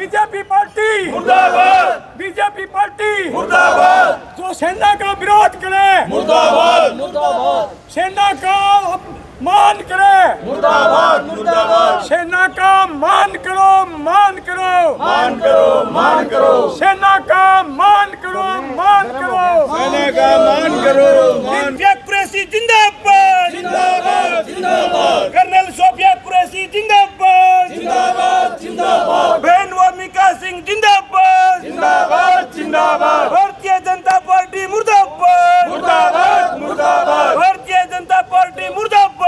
BJP party मुर्दाबाद, BJP party मुर्दाबाद, जो सेना का विरोध करे, मुर्दाबाद, सेना का मान करे, मुर्दाबाद, मुर्दाबाद, सेना का मान करो, मान करो, मान करो, मान करो, सेना का मान करो, मान करो, सेना का मान करो, मान सोफिया कुरैशी जिंदाबाद, जिंदाबाद, जिंदाबाद, कर्नल सोफिया कुरैशी जिंदाबाद, जिंदाबाद, जिंदाबाद, बहन वामिका सिंह जिंदाबाद, जिंदाबाद, जिंदाबाद, भारतीय जनता पार्टी मुर्दाबाद, मुर्दाबाद, मुर्दाबाद, भारतीय जनता पार्टी मुर्दाबाद।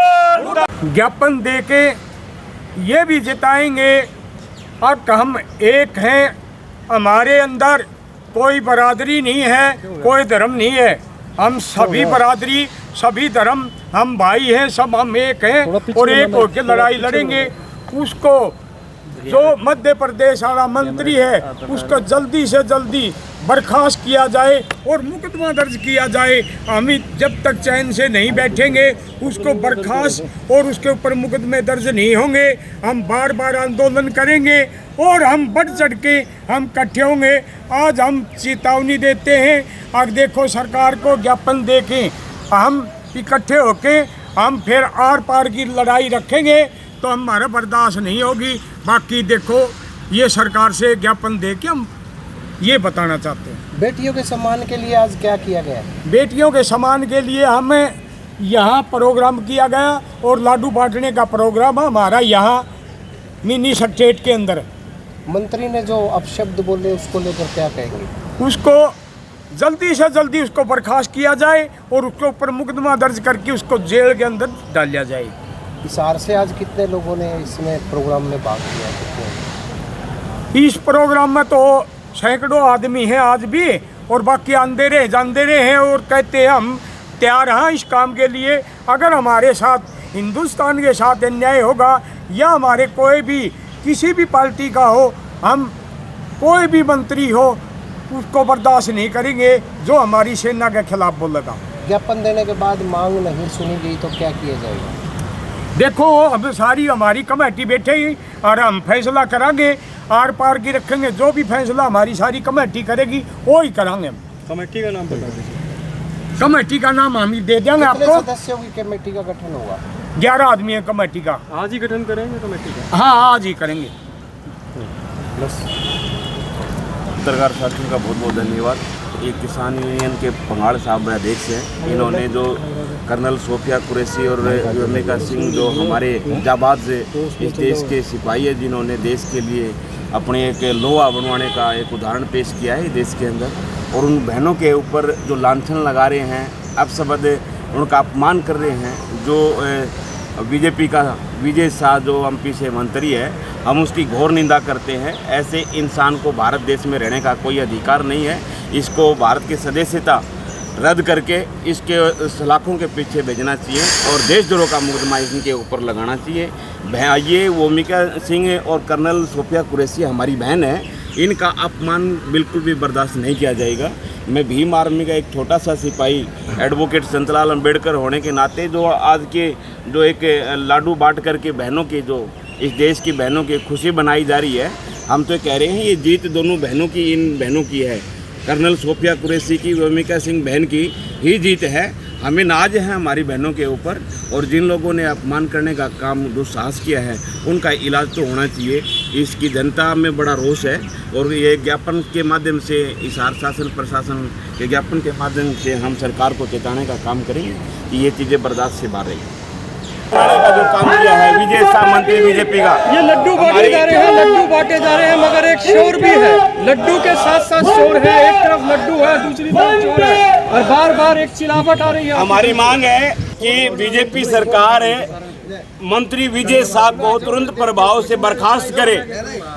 ज्ञापन देके ये भी जिताएंगे अब हम एक हैं, हमारे अंदर कोई बरादरी नहीं है, कोई धर्म नहीं है, हम सभी बरादरी सभी धर्म हम भाई हैं, सब हम एक हैं और एक होकर लड़ाई लड़ेंगे। उसको जो मध्य प्रदेश वाला मंत्री है उसको जल्दी से जल्दी बर्खास्त किया जाए और मुकदमा दर्ज किया जाए। हम जब तक चैन से नहीं बैठेंगे उसको बर्खास्त और उसके ऊपर मुकदमे दर्ज नहीं होंगे, हम बार बार आंदोलन करेंगे और हम बढ़ चढ़ के हम इकट्ठे होंगे। आज हम चेतावनी देते हैं, अब देखो सरकार को ज्ञापन दे के हम इकट्ठे होके हम फिर आर पार की लड़ाई रखेंगे तो हमारा बर्दाश्त नहीं होगी। बाकी देखो ये सरकार से ज्ञापन दे के हम ये बताना चाहते हैं। बेटियों के सम्मान के लिए आज क्या किया गया? बेटियों के सम्मान के लिए हमें यहाँ प्रोग्राम किया गया और लाडू बांटने का प्रोग्राम हमारा यहाँ मिनी सेक्रेटेरिएट के अंदर। मंत्री ने जो अपशब्द बोले उसको लेकर क्या कहेंगे? उसको जल्दी से जल्दी उसको बर्खास्त किया जाए और उसके ऊपर मुकदमा दर्ज करके उसको जेल के अंदर डाल दिया जाए। हिसार से आज कितने लोगों ने इसमें प्रोग्राम में भाग लिया? इस प्रोग्राम में तो सैकड़ों आदमी हैं आज भी और बाकी आंदे रहे जानते रहे हैं और कहते हैं हम तैयार हैं इस काम के लिए। अगर हमारे साथ हिंदुस्तान के साथ अन्याय होगा या हमारे कोई भी किसी भी पार्टी का हो, हम कोई भी मंत्री हो उसको बर्दाश्त नहीं करेंगे जो हमारी सेना के खिलाफ बोलेगा। ज्ञापन देने के बाद मांग नहीं सुनी गई तो क्या किया जाएगा? देखो अब सारी हमारी कमेटी बैठेगी और हम फैसला करेंगे, आर पार की रखेंगे, जो भी फैसला हमारी सारी कमेटी करेगी वो ही कराएंगे। कमेटी का नाम बता दीजिए। कमेटी का नाम हम ही दे देंगे कितने आपको। सदस्यों की कमेटी का गठन होगा? 11 आदमी है कमेटी का। आज ही गठन करेंगे कमेटी का? हाँ आज ही करेंगे। बस पत्रकार साथियों का बहुत बहुत धन्यवाद। ये किसान यूनियन के पंगाड़ साहब अध्यक्ष हैं, इन्होंने जो कर्नल सोफिया कुरैशी और वामिका सिंह जो हमारे जाबाज से इस देश के सिपाही है, जिन्होंने देश के लिए अपने एक लोहा बनवाने का एक उदाहरण पेश किया है देश के अंदर, और उन बहनों के ऊपर जो लांछन लगा रहे हैं, अपशब्द उनका अपमान कर रहे हैं। जो बीजेपी का विजय शाह जो एमपी से मंत्री है, हम उसकी घोर निंदा करते हैं। ऐसे इंसान को भारत देश में रहने का कोई अधिकार नहीं है। इसको भारत की सदस्यता रद्द करके इसके सलाखों के पीछे भेजना चाहिए और देशद्रोह का मुकदमा इनके ऊपर लगाना चाहिए। ये वामिका सिंह और कर्नल सोफिया कुरैशी हमारी बहन है, इनका अपमान बिल्कुल भी बर्दाश्त नहीं किया जाएगा। मैं भीम आर्मी का एक छोटा सा सिपाही एडवोकेट संतलाल अंबेडकर होने के नाते जो आज के जो एक लाडू बांट करके बहनों की जो इस देश की बहनों की खुशी बनाई जा रही है, हम तो कह रहे हैं ये जीत दोनों बहनों की, इन बहनों की है। कर्नल सोफिया कुरैशी की, वामिका सिंह बहन की ही जीत है। हमें नाज है हमारी बहनों के ऊपर, और जिन लोगों ने अपमान करने का काम दुस्साहस किया है उनका इलाज तो होना चाहिए। इसकी जनता में बड़ा रोष है और ये ज्ञापन के माध्यम से हिसार शासन प्रशासन के ज्ञापन के माध्यम से हम सरकार को चेताने का काम करेंगे कि ये चीज़ें बर्दाश्त से बाहर रहेंगी। का जो काम किया है विजय शाह मंत्री बीजेपी का, ये लड्डू बांटे जा रहे हैं, लड्डू बांटे जा रहे हैं, मगर एक शोर भी है। लड्डू के साथ साथ शोर है, एक तरफ लड्डू है दूसरी तरफ शोर है और बार बार एक चिल्लावट आ रही है। हमारी मांग है कि बीजेपी सरकार मंत्री विजय शाह को तुरंत प्रभाव से बर्खास्त करे।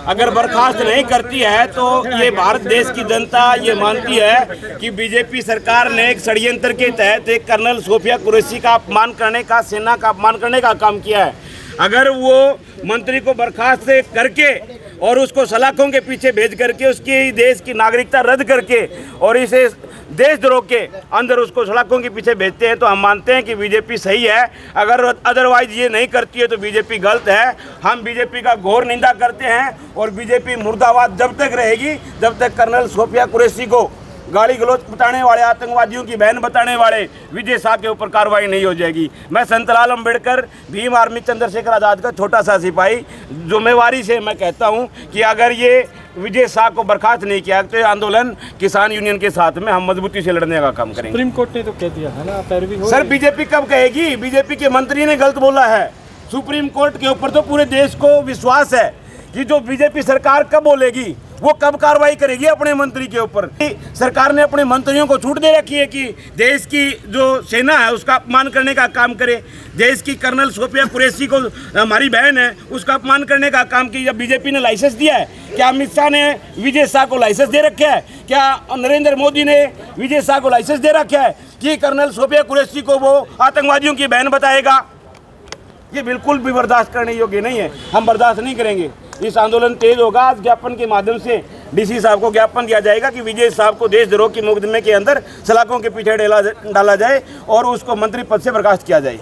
अगर बर्खास्त नहीं करती है तो ये भारत देश की जनता ये मानती है कि बीजेपी सरकार ने एक षड्यंत्र के तहत एक कर्नल सोफिया कुरैशी का अपमान करने का, सेना का अपमान करने का काम किया है। अगर वो मंत्री को बर्खास्त करके और उसको सलाखों के पीछे भेज करके उसकी देश की नागरिकता रद्द करके और इसे देशद्रोह के अंदर उसको सड़कों के पीछे भेजते हैं, तो हम मानते हैं कि बीजेपी सही है। अगर अदरवाइज ये नहीं करती है तो बीजेपी गलत है। हम बीजेपी का घोर निंदा करते हैं और बीजेपी मुर्दाबाद जब तक रहेगी जब तक कर्नल सोफिया कुरैशी को गाली गलौज बताने वाले, आतंकवादियों की बहन बताने वाले विजय शाह के ऊपर कार्रवाई नहीं हो जाएगी। मैं संतलाल अम्बेडकर, भीम आर्मी, चंद्रशेखर आज़ाद का छोटा सा सिपाही, जिम्मेवारी से मैं कहता हूं कि अगर ये विजय शाह को बर्खास्त नहीं किया तो आंदोलन किसान यूनियन के साथ में हम मजबूती से लड़ने का काम करेंगे। सुप्रीम कोर्ट ने तो कह दिया है ना, पैरवी हो सर बीजेपी कब कहेगी? बीजेपी के मंत्री ने गलत बोला है। सुप्रीम कोर्ट के ऊपर तो पूरे देश को विश्वास है कि जो बीजेपी सरकार कब बोलेगी, वो कब कार्रवाई करेगी अपने मंत्री के ऊपर। सरकार ने अपने मंत्रियों को छूट दे रखी है कि देश की जो सेना है उसका अपमान करने का काम करे। देश की कर्नल सोफिया कुरैशी को, हमारी बहन है, उसका अपमान करने का काम किया। बीजेपी ने लाइसेंस दिया है क्या? अमित शाह ने विजय शाह को लाइसेंस दे रखा है क्या? नरेंद्र मोदी ने विजय शाह को लाइसेंस दे रखा है कि कर्नल सोफिया कुरैशी को वो आतंकवादियों की बहन बताएगा? ये बिल्कुल भी बर्दाश्त करने योग्य नहीं है। हम बर्दाश्त नहीं करेंगे। इस आंदोलन तेज होगा। आज ज्ञापन के माध्यम से डीसी साहब को ज्ञापन दिया जाएगा कि विजय साहब को देशद्रोह की मुकदमे के अंदर सलाखों के पीछे डाला जाए और उसको मंत्री पद से बर्खास्त किया जाए।